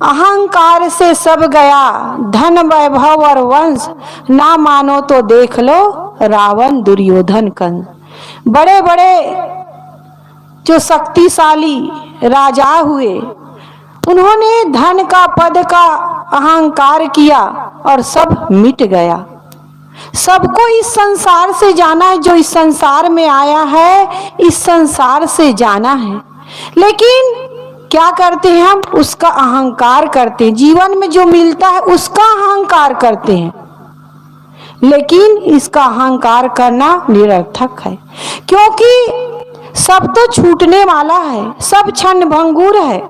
अहंकार से सब गया धन वैभव और वंश, ना मानो तो देख लो रावण दुर्योधन कंस। बड़े बड़े जो शक्तिशाली राजा हुए, उन्होंने धन का पद का अहंकार किया और सब मिट गया। सबको इस संसार से जाना है, जो इस संसार में आया है इस संसार से जाना है, लेकिन क्या करते हैं हम? उसका अहंकार करते हैं। जीवन में जो मिलता है उसका अहंकार करते हैं, लेकिन इसका अहंकार करना निरर्थक है, क्योंकि सब तो छूटने वाला है, सब क्षण भंगुर है।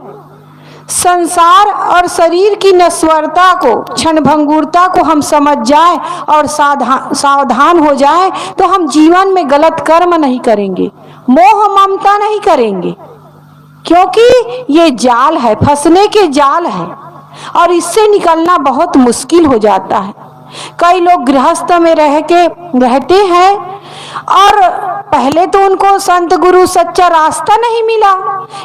संसार और शरीर की नश्वरता को, क्षण भंगुरता को हम समझ जाए और सावधान हो जाए तो हम जीवन में गलत कर्म नहीं करेंगे, मोह ममता नहीं करेंगे, क्योंकि ये जाल है, फंसने के जाल है और इससे निकलना बहुत मुश्किल हो जाता है। कई लोग गृहस्थ में रहते हैं और पहले तो उनको संत गुरु सच्चा रास्ता नहीं मिला,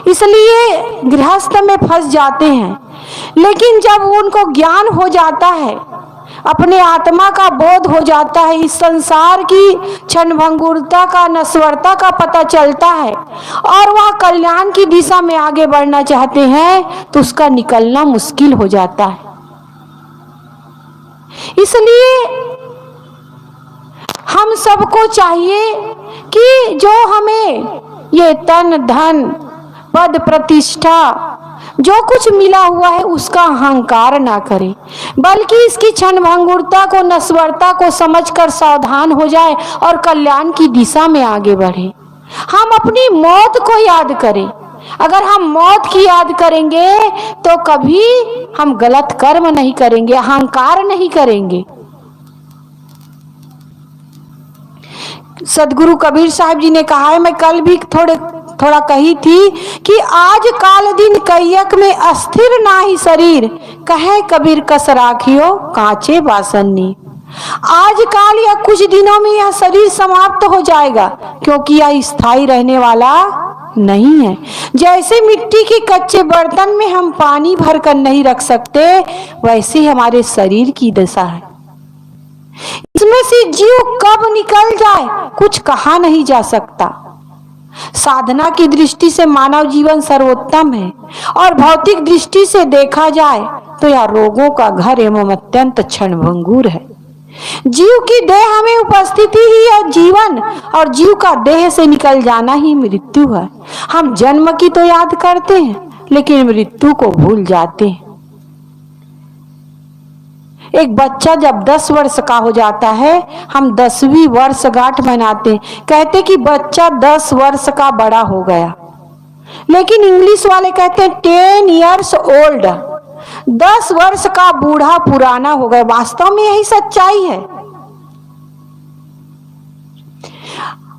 इसलिए गृहस्थ में फंस जाते हैं। लेकिन जब उनको ज्ञान हो जाता है, अपने आत्मा का बोध हो जाता है, इस संसार की क्षणभंगुरता का, नश्वरता का पता चलता है और वह कल्याण की दिशा में आगे बढ़ना चाहते हैं, तो उसका निकलना मुश्किल हो जाता है। इसलिए हम सबको चाहिए कि जो हमें ये तन धन पद प्रतिष्ठा जो कुछ मिला हुआ है उसका अहंकार ना करें, बल्कि इसकी क्षणभंगुरता को, नश्वरता को समझकर सावधान हो जाए और कल्याण की दिशा में आगे बढ़े। हम अपनी मौत को याद करें। अगर हम मौत की याद करेंगे तो कभी हम गलत कर्म नहीं करेंगे, अहंकार नहीं करेंगे। सदगुरु कबीर साहब जी ने कहा है, मैं कल भी थोड़ा कही थी कि आज काल दिन कैयक में अस्थिर नाही शरीर, कहे कबीर कस राखियो कांचे बासन्नी। आज काल या कुछ दिनों में यह शरीर समाप्त हो जाएगा, क्योंकि यह स्थायी रहने वाला नहीं है। जैसे मिट्टी के कच्चे बर्तन में हम पानी भरकर नहीं रख सकते, वैसे हमारे शरीर की दशा है। इसमें से जीव कब निकल जाए कुछ कहा नहीं जा सकता। साधना की दृष्टि से मानव जीवन सर्वोत्तम है और भौतिक दृष्टि से देखा जाए तो यह रोगों का घर एवं अत्यंत क्षणभंगुर है। जीव की देह में उपस्थिति ही है जीवन, और जीव का देह से निकल जाना ही मृत्यु है। हम जन्म की तो याद करते हैं, लेकिन मृत्यु को भूल जाते हैं। एक बच्चा जब 10 वर्ष का हो जाता है, हम 10वीं वर्षगांठ मनाते, कहते कि बच्चा 10 वर्ष का बड़ा हो गया, लेकिन इंग्लिश वाले कहते हैं 10 years old, 10 वर्ष का बूढ़ा पुराना हो गया। वास्तव में यही सच्चाई है।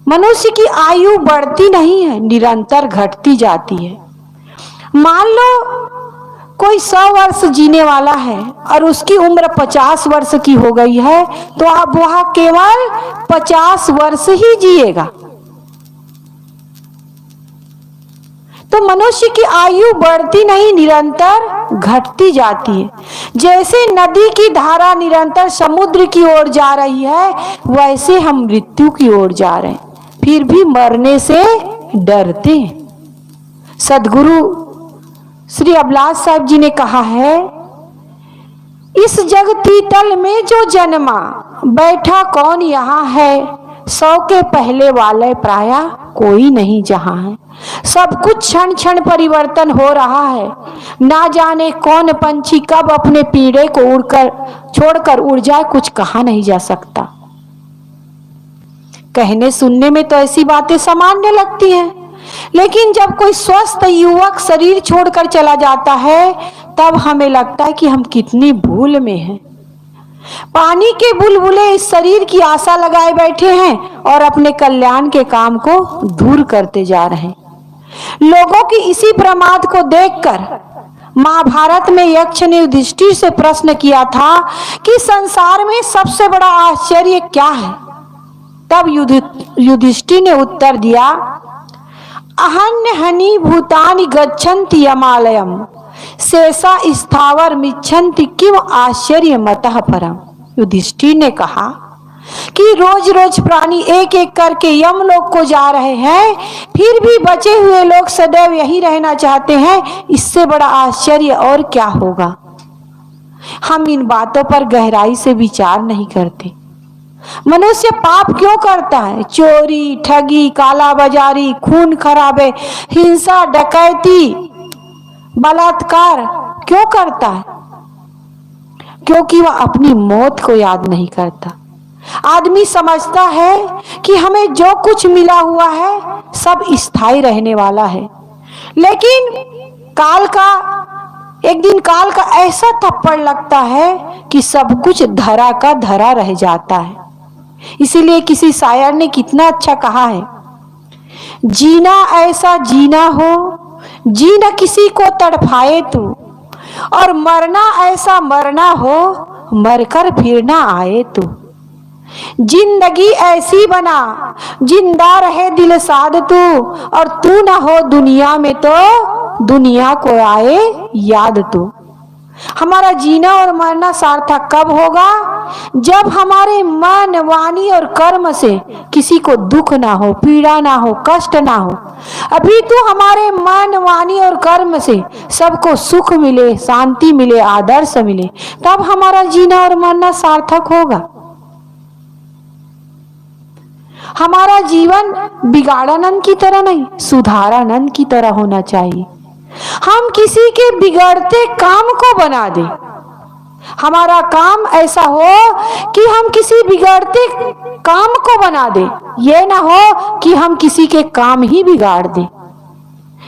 मनुष्य की आयु बढ़ती नहीं है, निरंतर घटती जाती है। मान लो कोई 100 वर्ष जीने वाला है और उसकी उम्र 50 वर्ष की हो गई है, तो अब वह केवल 50 वर्ष ही जिएगा। तो मनुष्य की आयु बढ़ती नहीं, निरंतर घटती जाती है। जैसे नदी की धारा निरंतर समुद्र की ओर जा रही है, वैसे हम मृत्यु की ओर जा रहे हैं, फिर भी मरने से डरते हैं। सदगुरु श्री अभिलाष साहब जी ने कहा है, इस जगती तल में जो जन्मा बैठा कौन यहाँ है, 100 के पहले वाले प्राया कोई नहीं जहाँ है। सब कुछ क्षण क्षण परिवर्तन हो रहा है, ना जाने कौन पंछी कब अपने पीड़े को छोड़कर उड़ जाए, कुछ कहा नहीं जा सकता। कहने सुनने में तो ऐसी बातें सामान्य लगती हैं, लेकिन जब कोई स्वस्थ युवक शरीर छोड़कर चला जाता है, तब हमें लगता है कि हम कितनी भूल में हैं। पानी के बुलबुले इस शरीर की आशा लगाए बैठे हैं और अपने कल्याण के काम को दूर करते जा रहे हैं। लोगों की इसी प्रमाद को देखकर महाभारत में यक्ष ने युधिष्ठिर से प्रश्न किया था कि संसार में सबसे बड़ा आश्चर्य क्या है। तब युधिष्ठिर ने उत्तर दिया, अहन्य हनि भूतानि गच्छन्ति यमालयम शेषा स्थावर मिच्छन्ति किम आश्चर्य मतः परम। युधिष्ठिर ने कहा कि रोज रोज प्राणी एक एक करके यमलोक को जा रहे हैं, फिर भी बचे हुए लोग सदैव यही रहना चाहते हैं, इससे बड़ा आश्चर्य और क्या होगा। हम इन बातों पर गहराई से विचार नहीं करते। मनुष्य पाप क्यों करता है? चोरी, ठगी, कालाबाजारी, खून खराबे, हिंसा, डकैती, बलात्कार क्यों करता है? क्योंकि वह अपनी मौत को याद नहीं करता। आदमी समझता है कि हमें जो कुछ मिला हुआ है सब स्थायी रहने वाला है, लेकिन एक दिन काल का ऐसा थप्पड़ लगता है कि सब कुछ धरा का धरा रह जाता है। इसीलिए किसी शायर ने कितना अच्छा कहा है, जीना ऐसा जीना हो, जी न किसी को तड़फाए तू, और मरना ऐसा मरना हो, मरकर फिर ना आए तू। जिंदगी ऐसी बना जिंदा रहे दिल साध तू, और तू ना हो दुनिया में तो दुनिया को आए याद तू। हमारा जीना और मरना सार्थक कब होगा? जब हमारे मन, वाणी और कर्म से किसी को दुख ना हो, पीड़ा ना हो, कष्ट ना हो। अभी तो हमारे मन, वाणी और कर्म से सबको सुख मिले, शांति मिले, आदर्श मिले, तब हमारा जीना और मरना सार्थक होगा। हमारा जीवन बिगाड़ानंद की तरह नहीं, सुधारानंद की तरह होना चाहिए। हम किसी के बिगड़ते काम को बना दें। हमारा काम ऐसा हो कि हम किसी बिगड़ते काम को बना दें, ये ना हो कि हम किसी के काम ही बिगाड़ दें।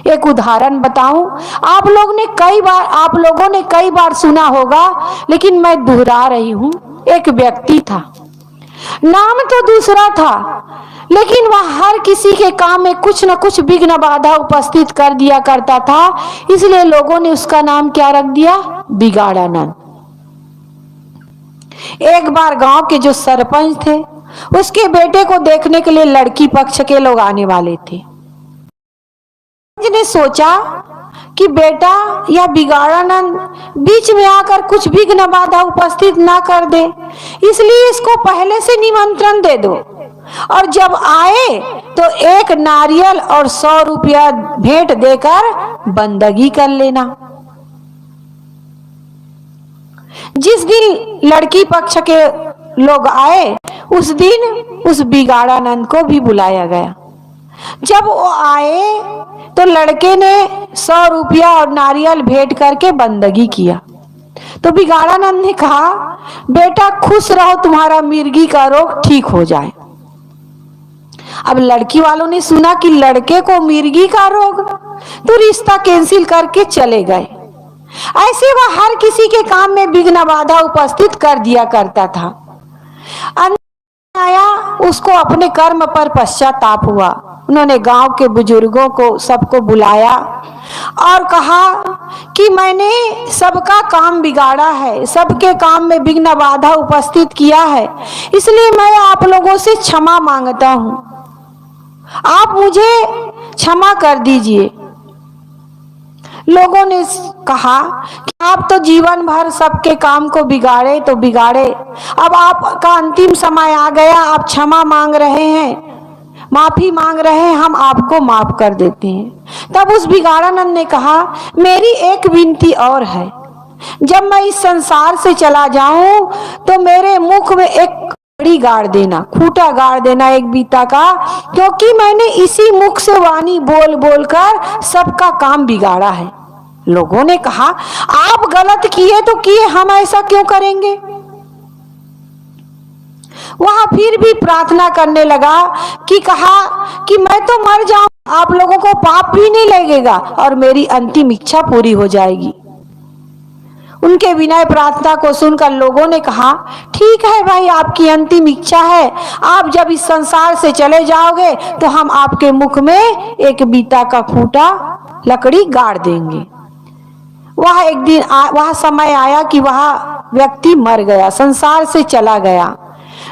एक उदाहरण बताऊं, आप लोगों ने कई बार सुना होगा, लेकिन मैं दोहरा रही हूं। एक व्यक्ति था, नाम तो दूसरा था, लेकिन वह हर किसी के काम में कुछ न कुछ विघ्न बाधा उपस्थित कर दिया करता था, इसलिए लोगों ने उसका नाम क्या रख दिया? बिगाड़ानंद। एक बार गांव के जो सरपंच थे, उसके बेटे को देखने के लिए लड़की पक्ष के लोग आने वाले थे। ने सोचा कि बेटा या बिगाड़ानंद बीच में आकर कुछ विघ्न बाधा उपस्थित ना कर दे, इसलिए इसको पहले से निमंत्रण दे दो, और जब आए तो एक नारियल और 100 रुपया भेंट देकर बंदगी कर लेना। जिस दिन लड़की पक्ष के लोग आए, उस दिन उस बिगाड़ानंद को भी बुलाया गया। जब वो आए तो लड़के ने 100 रुपया और नारियल भेंट करके बंदगी किया। तो बिगाड़ानंद ने कहा, बेटा खुश रहो, तुम्हारा मिर्गी का रोग ठीक हो जाए। अब लड़की वालों ने सुना कि लड़के को मिर्गी का रोग, तो रिश्ता कैंसिल करके चले गए। ऐसे वह हर किसी के काम में विघ्न बाधा उपस्थित कर दिया करता था। आया, उसको अपने कर्म पर पश्चाताप हुआ। उन्होंने गांव के बुजुर्गों को सबको बुलाया और कहा कि मैंने सबका काम बिगाड़ा है, सबके काम में विघ्न बाधा उपस्थित किया है, इसलिए मैं आप लोगों से क्षमा मांगता हूं, आप मुझे क्षमा कर दीजिए। लोगों ने कहा कि आप तो जीवन भर सबके काम को बिगाड़े तो बिगाड़े, अब आपका अंतिम समय आ गया, आप क्षमा मांग रहे हैं, माफी मांग रहे हैं, हम आपको माफ कर देते हैं। तब उस बिगाड़ानंद ने कहा, मेरी एक विनती और है, जब मैं इस संसार से चला जाऊं तो मेरे मुख में एक कड़ी गाड़ देना, खूंटा गाड़ देना एक बीता का, क्योंकि मैंने इसी मुख से वाणी बोल बोल कर सबका काम बिगाड़ा है। लोगों ने कहा, आप गलत किए तो किए, हम ऐसा क्यों करेंगे। वहां फिर भी प्रार्थना करने लगा कि कहा कि मैं तो मर जाऊं, आप लोगों को पाप भी नहीं लगेगा और मेरी अंतिम इच्छा पूरी हो जाएगी। उनके विनय प्रार्थना को सुनकर लोगों ने कहा, ठीक है भाई, आपकी अंतिम इच्छा है, आप जब इस संसार से चले जाओगे तो हम आपके मुख में एक बीता का खूंटा लकड़ी गाड़ देंगे। वह समय आया कि वह व्यक्ति मर गया, संसार से चला गया।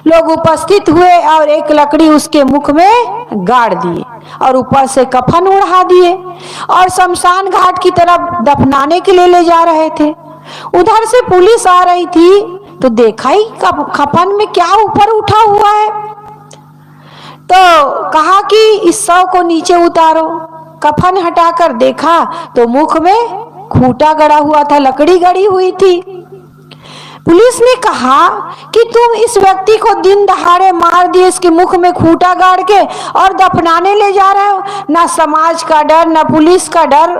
लोग उपस्थित हुए और एक लकड़ी उसके मुख में गाड़ दिए और ऊपर से कफन उड़ा दिए और शमशान घाट की तरफ दफनाने के लिए ले जा रहे थे। उधर से पुलिस आ रही थी तो देखा ही कफन में क्या ऊपर उठा हुआ है, तो कहा कि इस शव को नीचे उतारो। कफन हटाकर देखा तो मुख में खूंटा गड़ा हुआ था, लकड़ी गड़ी हुई थी। पुलिस ने कहा कि तुम इस व्यक्ति को दिन दहाड़े मार दिए, इसके मुख में खूंटा गाड़ के और दफनाने ले जा रहे हो। ना समाज का डर, ना पुलिस का डर,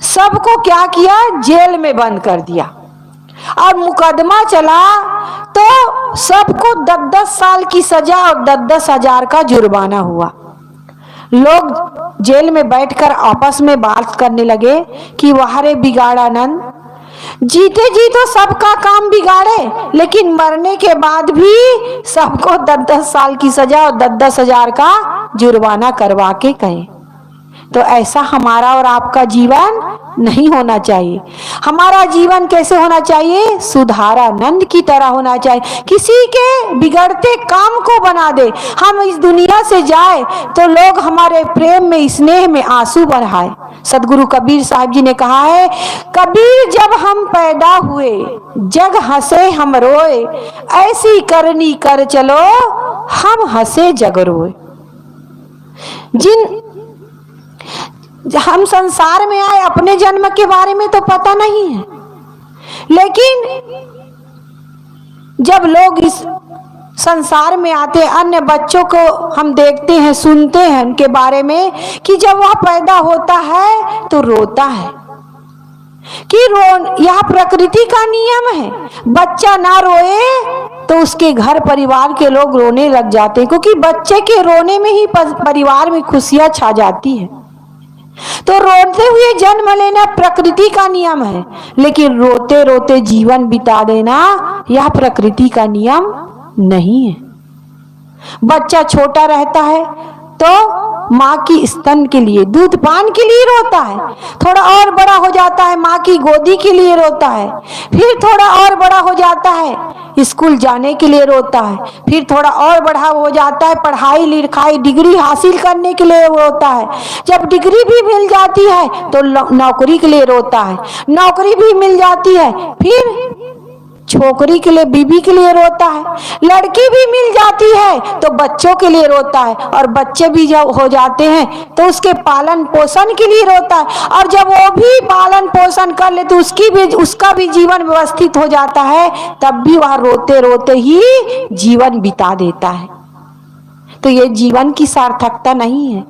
सबको क्या किया, जेल में बंद कर दिया और मुकदमा चला तो सबको 10-10 साल की सजा और 10-10 हजार का जुर्माना हुआ। लोग जेल में बैठकर आपस में बात करने लगे कि वाह रे बिगाड़ानंद, जीते जी तो सबका काम बिगाड़े, लेकिन मरने के बाद भी सबको 10-10 साल की सजा और 10-10 हजार का जुर्माना करवा के कहे। तो ऐसा हमारा और आपका जीवन नहीं होना चाहिए। हमारा जीवन कैसे होना चाहिए, सुधारानंद की तरह होना चाहिए, किसी के बिगड़ते काम को बना दे। हम इस दुनिया से जाए तो लोग हमारे प्रेम में, स्नेह में आंसू बहाए। सदगुरु कबीर साहब जी ने कहा है, कबीर जब हम पैदा हुए जग हंसे हम रोए, ऐसी करनी कर चलो हम हंसे जग रोए। हम संसार में आए, अपने जन्म के बारे में तो पता नहीं है, लेकिन जब लोग इस संसार में आते, अन्य बच्चों को हम देखते हैं, सुनते हैं उनके बारे में कि जब वह पैदा होता है तो रोता है कि यह प्रकृति का नियम है। बच्चा ना रोए तो उसके घर परिवार के लोग रोने लग जाते हैं, क्योंकि बच्चे के रोने में ही परिवार में खुशियां छा जाती है। तो रोते हुए जन्म लेना प्रकृति का नियम है, लेकिन रोते रोते जीवन बिता देना यह प्रकृति का नियम नहीं है। बच्चा छोटा रहता है तो माँ की स्तन के लिए, दूध पान के लिए रोता है, थोड़ा और बड़ा हो जाता है माँ की गोदी के लिए रोता है, फिर थोड़ा और बड़ा हो जाता है स्कूल जाने के लिए रोता है, फिर थोड़ा और बड़ा हो जाता है पढ़ाई लिखाई डिग्री हासिल करने के लिए रोता है। जब डिग्री भी मिल जाती है तो नौकरी के लिए रोता है, नौकरी भी मिल जाती है फिर छोकरी के लिए, बीबी के लिए रोता है, लड़की भी मिल जाती है तो बच्चों के लिए रोता है, और बच्चे भी जब हो जाते हैं तो उसके पालन पोषण के लिए रोता है, और जब वो भी पालन पोषण कर ले तो उसका भी जीवन व्यवस्थित हो जाता है, तब भी वह रोते रोते ही जीवन बिता देता है। तो ये जीवन की सार्थकता नहीं है।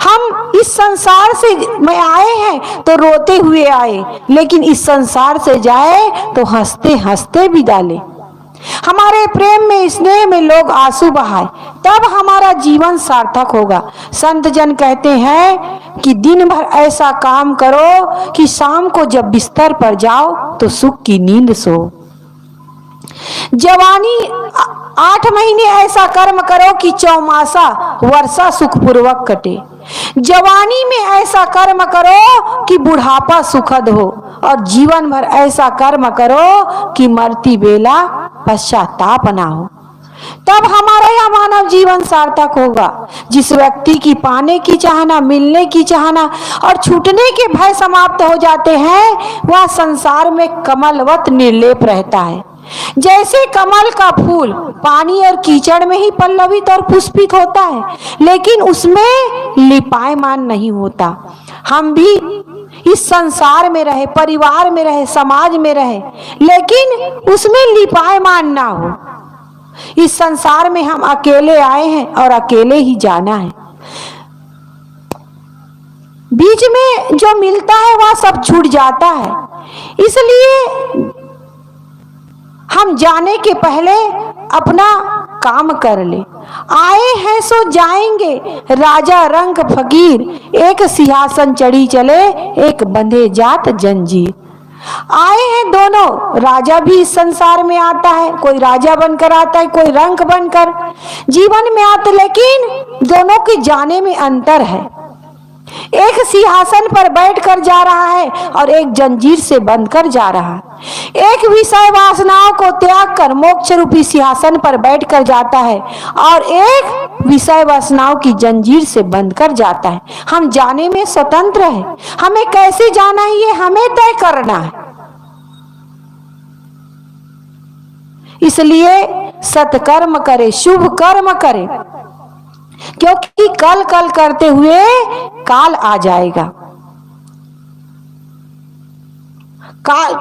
हम इस संसार से में आए हैं तो रोते हुए आए, लेकिन इस संसार से जाए तो हंसते हंसते विदा ले। हमारे प्रेम में, स्नेह में लोग आंसू बहाए, तब हमारा जीवन सार्थक होगा। संत जन कहते हैं कि दिन भर ऐसा काम करो कि शाम को जब बिस्तर पर जाओ तो सुख की नींद सो। जवानी 8 महीने ऐसा कर्म करो कि चौमासा वर्षा सुखपूर्वक कटे। जवानी में ऐसा कर्म करो कि बुढ़ापा सुखद हो, और जीवन भर ऐसा कर्म करो कि मरती बेला पश्चाताप ना हो। तब हमारा यह मानव जीवन सार्थक होगा। जिस व्यक्ति की पाने की चाहना, मिलने की चाहना और छूटने के भय समाप्त हो जाते हैं, वह संसार में कमलवत निर्लेप रहता है। जैसे कमल का फूल पानी और कीचड़ में ही पल्लवित और पुष्पित होता है, लेकिन उसमें लिपायमान नहीं होता। हम भी इस संसार में रहे, परिवार में रहे, समाज में रहे, लेकिन उसमें लिपायमान ना हो। इस संसार में हम अकेले आए हैं और अकेले ही जाना है। बीच में जो मिलता है वह सब छूट जाता है, इसलिए हम जाने के पहले अपना काम कर ले। आए हैं सो जाएंगे, राजा रंग फकीर, एक सिंहासन चढ़ी चले, एक बंधे जात जंजीर। आए हैं दोनों, राजा भी इस संसार में आता है, कोई राजा बनकर आता है, कोई रंग बनकर जीवन में आता, लेकिन दोनों के जाने में अंतर है। एक सिंहासन पर बैठकर जा रहा है और एक जंजीर से बंध कर जा रहा है। एक विषय वासनाओं को त्याग कर मोक्ष रूपी सिंहासन पर बैठकर जाता है और एक विषय वासनाओं की जंजीर से बंध कर जाता है। हम जाने में स्वतंत्र है, हमें कैसे जाना है ये हमें तय करना है। इसलिए सत्कर्म करे, शुभ कर्म करे, क्योंकि कल कल करते हुए काल आ जाएगा। काल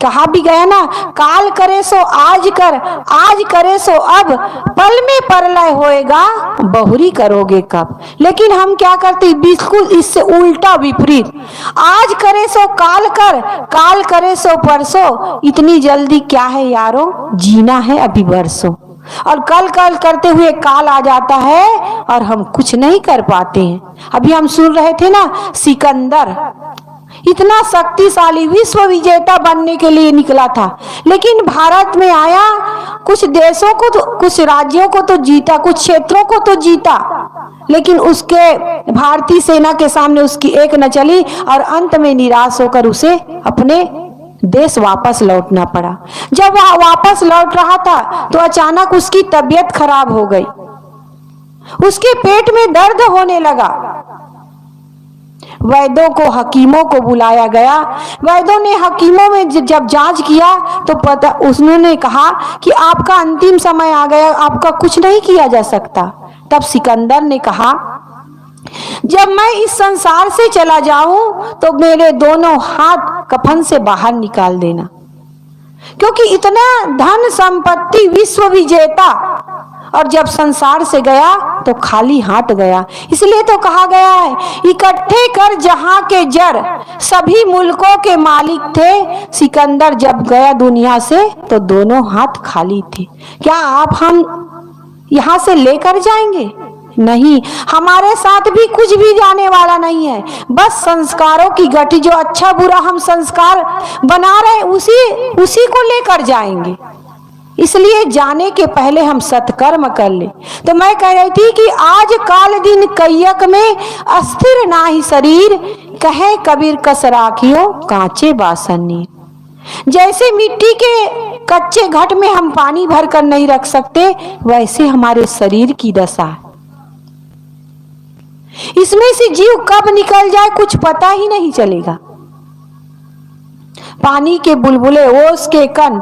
कहा भी गया ना, काल करे सो आज कर, आज करे सो अब, पल में परलय होएगा, बहुरी करोगे कब। लेकिन हम क्या करते, बिल्कुल इससे उल्टा विपरीत, आज करे सो काल कर, काल करे सो परसों। इतनी जल्दी क्या है यारो, जीना है अभी बरसों। और कल कल करते हुए काल आ जाता है और हम कुछ नहीं कर पाते हैं। अभी हम सुन रहे थे ना, सिकंदर इतना शक्तिशाली विश्व विजेता बनने के लिए निकला था, लेकिन भारत में आया, कुछ देशों को तो, कुछ राज्यों को तो जीता, कुछ क्षेत्रों को तो जीता, लेकिन उसके भारतीय सेना के सामने उसकी एक न चली और अंत में निराश होकर उसे अपने देश वापस लौटना पड़ा। जब वह वापस लौट रहा था तो अचानक उसकी तबीयत खराब हो गई, उसके पेट में दर्द होने लगा। वैद्यों को, हकीमों को बुलाया गया। वैद्यों ने हकीमों में जब जांच किया तो पता, उन्होंने कहा कि आपका अंतिम समय आ गया, आपका कुछ नहीं किया जा सकता। तब सिकंदर ने कहा, जब मैं इस संसार से चला जाऊं तो मेरे दोनों हाथ कफन से बाहर निकाल देना, क्योंकि इतना धन संपत्ति, विश्व विजेता, और जब संसार से गया तो खाली हाथ गया। इसलिए तो कहा गया है, इकट्ठे कर जहां के जर, सभी मुल्कों के मालिक थे। सिकंदर जब गया दुनिया से तो दोनों हाथ खाली थे। क्या आप हम यहां से लेकर जाएंगे? नहीं, हमारे साथ भी कुछ भी जाने वाला नहीं है। बस संस्कारों की गठरी, जो अच्छा बुरा हम संस्कार बना रहे उसी को लेकर जाएंगे। इसलिए जाने के पहले हम सत्कर्म कर ले। तो मैं कह रही थी कि आज काल दिन कैयक में अस्थिर ना ही शरीर, कहे कबीर कस राखियो कांचे बासनी। जैसे मिट्टी के कच्चे घट में हम पानी भर कर नहीं रख सकते, वैसे हमारे शरीर की दशा है। इसमें से जीव कब निकल जाए कुछ पता ही नहीं चलेगा। पानी के बुलबुले, ओस के कण,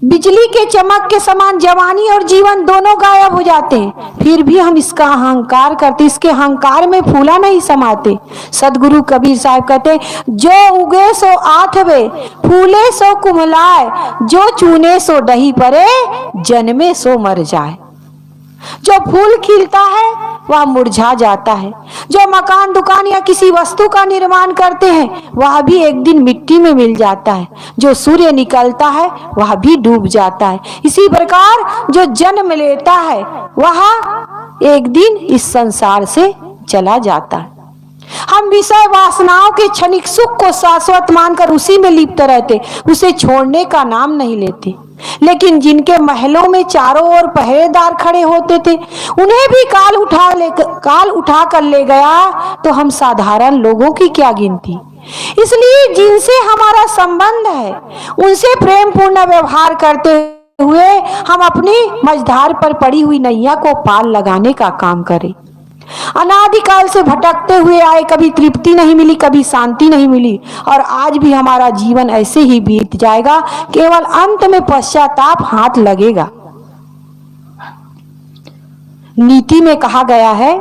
बिजली के चमक के समान जवानी और जीवन दोनों गायब हो जाते हैं। फिर भी हम इसका अहंकार करते, इसके अहंकार में फूला नहीं समाते। सदगुरु कबीर साहब कहते, जो उगे सो आठवे, फूले सो कुम्हलाए, जो चूने सो डही परे, जन्मे सो मर जाए। जो फूल खिलता है वह मुरझा जाता है। जो मकान, दुकान या किसी वस्तु का निर्माण करते हैं वह भी एक दिन मिट्टी में मिल जाता है। जो सूर्य निकलता है वह भी डूब जाता है। इसी प्रकार जो जन्म लेता है वह एक दिन इस संसार से चला जाता है। हम विषय वासनाओं के क्षणिक सुख को शाश्वत मानकर उसी में लिप्त रहते, उसे छोड़ने का नाम नहीं लेते। लेकिन जिनके महलों में चारों ओर पहरेदार खड़े होते थे, उन्हें भी काल उठा कर ले गया, तो हम साधारण लोगों की क्या गिनती। इसलिए जिनसे हमारा संबंध है उनसे प्रेम पूर्ण व्यवहार करते हुए हम अपनी मझधार पर पड़ी हुई नैया को पार लगाने का काम करें। अनादिकाल से भटकते हुए आए, कभी तृप्ति नहीं मिली, कभी शांति नहीं मिली, और आज भी हमारा जीवन ऐसे ही बीत जाएगा। केवल अंत में पश्चाताप हाथ लगेगा। नीति में कहा गया है,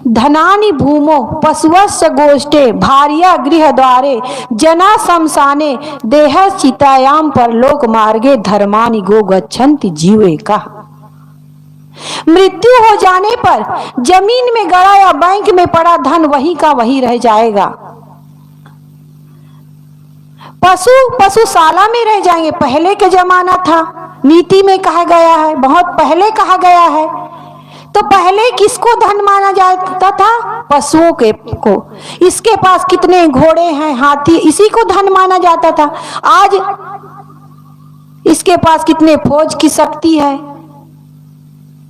धनानि भूमो पशुवस्य गोष्ठे, भार्या गृह द्वारे, जना शमशाने, देह चितायाम परलोक मार्गे, धर्मानि गो गच्छन्ति जीवे का। मृत्यु हो जाने पर जमीन में गड़ा या बैंक में पड़ा धन वही का वही रह जाएगा। पशुशाला में रह जाएंगे। पहले के जमाना था, नीति में कहा गया है, बहुत पहले कहा गया है। तो पहले किसको धन माना जाता था? पशुओं को। इसके पास कितने घोड़े हैं, हाथी, इसी को धन माना जाता था। आज इसके पास कितने फौज की शक्ति है,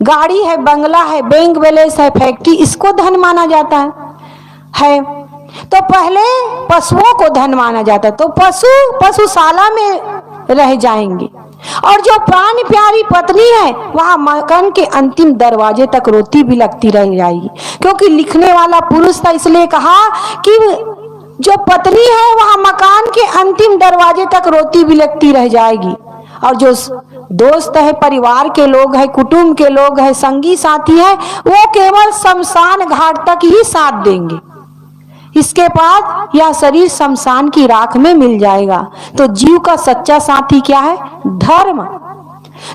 गाड़ी है, बंगला है, बैंक बैलेंस है, फैक्ट्री, इसको धन माना जाता है। तो पहले पशुओं को धन माना जाता है, तो पशु पशुशाला में रह जाएंगे, और जो प्राण प्यारी पत्नी है वहां मकान के अंतिम दरवाजे तक रोती भी लगती रह जाएगी। क्योंकि लिखने वाला पुरुष था, इसलिए कहा कि जो पत्नी है वहां मकान के अंतिम दरवाजे तक रोती भी लगती रह जाएगी, और जो दोस्त है, परिवार के लोग है, कुटुंब के लोग है, संगी साथी है, वो केवल शमशान घाट तक ही साथ देंगे। इसके बाद यह शरीर शमशान की राख में मिल जाएगा। तो जीव का सच्चा साथी क्या है? धर्म,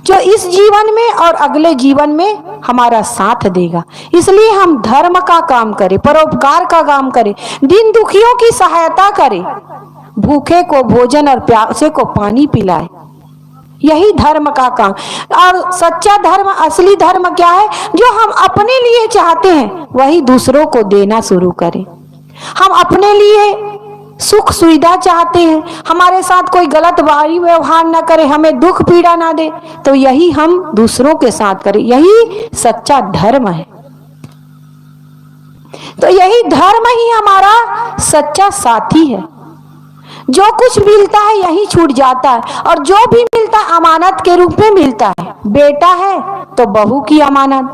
जो इस जीवन में और अगले जीवन में हमारा साथ देगा। इसलिए हम धर्म का काम करें, परोपकार का काम करें, दीन दुखियों की सहायता करें, भूखे को भोजन और प्यासे को पानी पिलाए, यही धर्म का काम। और सच्चा धर्म, असली धर्म क्या है? जो हम अपने लिए चाहते हैं वही दूसरों को देना शुरू करें। हम अपने लिए सुख सुविधा चाहते हैं, हमारे साथ कोई गलत वाणी व्यवहार ना करे, हमें दुख पीड़ा ना दे, तो यही हम दूसरों के साथ करें, यही सच्चा धर्म है। तो यही धर्म ही हमारा सच्चा साथी है। जो कुछ मिलता है यही छूट जाता है, और जो भी मिलता है अमानत के रूप में मिलता है। बेटा है तो बहू की अमानत,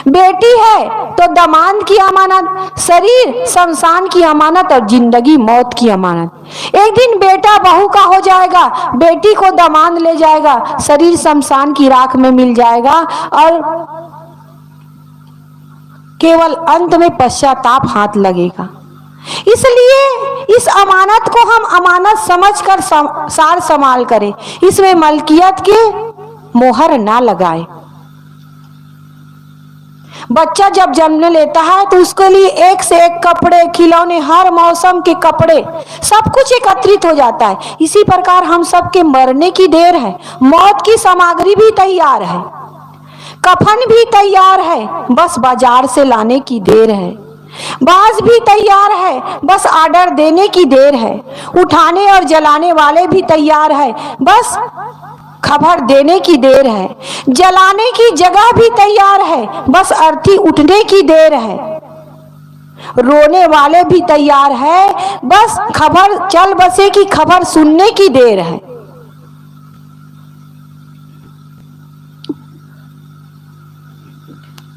बेटी है तो दामाद की अमानत, शरीर शमशान की अमानत और जिंदगी मौत की अमानत। एक दिन बेटा बहू का हो जाएगा, बेटी को दामाद ले जाएगा, शरीर शमशान की राख में मिल जाएगा, और केवल अंत में पश्चाताप हाथ लगेगा। इसलिए इस अमानत को हम अमानत समझकर सार संभाल करें, इसमें मलकियत के मोहर ना लगाए। बच्चा जब जन्म लेता है तो उसके लिए एक से एक कपड़े, खिलौने, हर मौसम के कपड़े, सब कुछ एकत्रित हो जाता है। इसी प्रकार हम सब के मरने की देर है, मौत की सामग्री भी तैयार है, कफन भी तैयार है, बस बाजार से लाने की देर है। बाज भी तैयार है, बस ऑर्डर देने की देर है। उठाने और जलाने वाले भी तैयार है, बस खबर देने की देर है। जलाने की जगह भी तैयार है, बस अर्थी उठने की देर है। रोने वाले भी तैयार है, बस खबर चल बसे की खबर सुनने की देर है।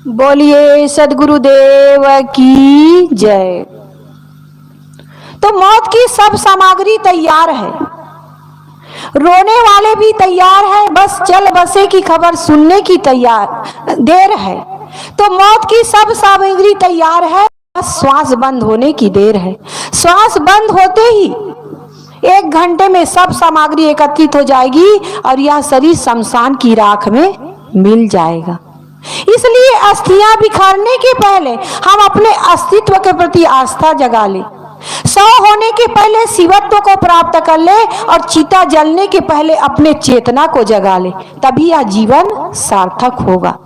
बोलिए सद्गुरुदेव की जय। तो मौत की सब सामग्री तैयार है, रोने वाले भी तैयार है, बस चल बसे की खबर सुनने की तैयार देर है। तो मौत की सब सामग्री तैयार है, बस श्वास बंद होने की देर है। श्वास बंद होते ही 1 घंटे में सब सामग्री एकत्रित हो जाएगी और यह शरीर शमशान की राख में मिल जाएगा। इसलिए अस्थियां बिखरने के पहले हम अपने अस्तित्व के प्रति आस्था जगा ले, सौ होने के पहले शिवत्व को प्राप्त कर ले, और चिता जलने के पहले अपने चेतना को जगा ले, तभी यह जीवन सार्थक होगा।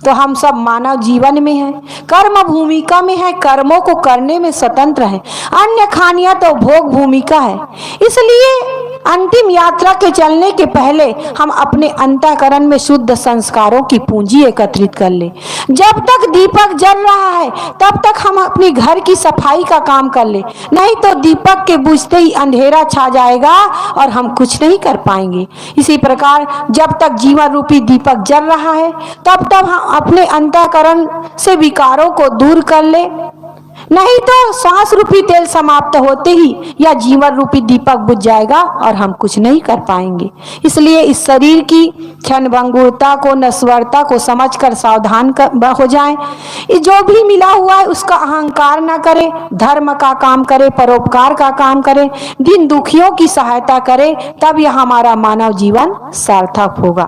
तो हम सब मानव जीवन में हैं, कर्म भूमिका में है, कर्मों को करने में स्वतंत्र है, अन्य खानियां तो भोग भूमिका है। इसलिए अंतिम यात्रा के चलने के पहले हम अपने अंतःकरण में शुद्ध संस्कारों की पूंजी एकत्रित कर ले। जब तक दीपक जल रहा है तब तक हम अपनी घर की सफाई का काम कर ले, नहीं तो दीपक के बुझते ही अंधेरा छा जाएगा और हम कुछ नहीं कर पाएंगे। इसी प्रकार जब तक जीवन रूपी दीपक जल रहा है तब तक हम अपने अंतःकरण से विकारों को दूर कर ले, नहीं तो श्वास रूपी तेल समाप्त होते ही यह जीवन रूपी दीपक बुझ जाएगा और हम कुछ नहीं कर पाएंगे। इसलिए इस शरीर की क्षणभंगुरता को, नश्वरता को समझकर सावधान हो जाएं। जो भी मिला हुआ है उसका अहंकार ना करें, धर्म का काम करें, परोपकार का काम करें, दीन दुखियों की सहायता करें, तब यह हमारा मानव जीवन सार्थक होगा।